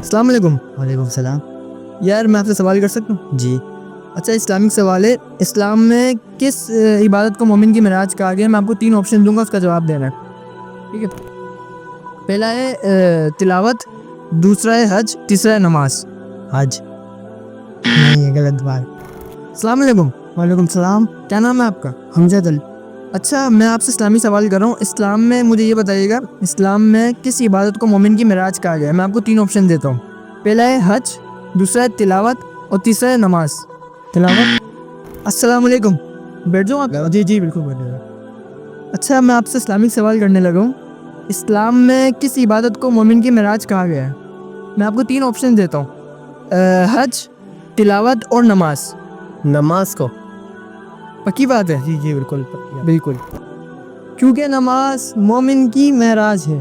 السلام علیکم. وعلیکم السلام. یار میں آپ سے سوال کر سکتا ہوں؟ جی. اچھا اسلامک سوال ہے. اسلام میں کس عبادت کو مومن کی معراج کہا گیا؟ میں آپ کو 3 آپشن دوں گا، اس کا جواب دینا ہے. ٹھیک ہے. پہلا ہے تلاوت، دوسرا ہے حج، تیسرا ہے نماز. حج. نہیں، یہ غلط بات. السلام علیکم. وعلیکم السلام. کیا نام ہے آپ کا؟ حمزہ علی. اچھا میں آپ سے اسلامی سوال کر رہا ہوں. اسلام میں مجھے یہ بتائیے گا، اسلام میں کس عبادت کو مومن کی معراج کہا گیا ہے؟ میں آپ کو 3 آپشن دیتا ہوں. پہلا ہے حج، دوسرا ہے تلاوت اور تیسرا ہے نماز. تلاوت. السلام علیکم. بیٹھ جاؤں آپ؟ جی بالکل بیٹھے گا. اچھا میں آپ سے اسلامک سوال کرنے لگا ہوں. اسلام میں کس عبادت کو مومن کی معراج کہا گیا ہے؟ میں آپ کو 3 آپشن دیتا ہوں. حج، تلاوت اور نماز. نماز کو. پکی بات ہے؟ جی بالکل. بالکل، کیونکہ نماز مومن کی معراج ہے.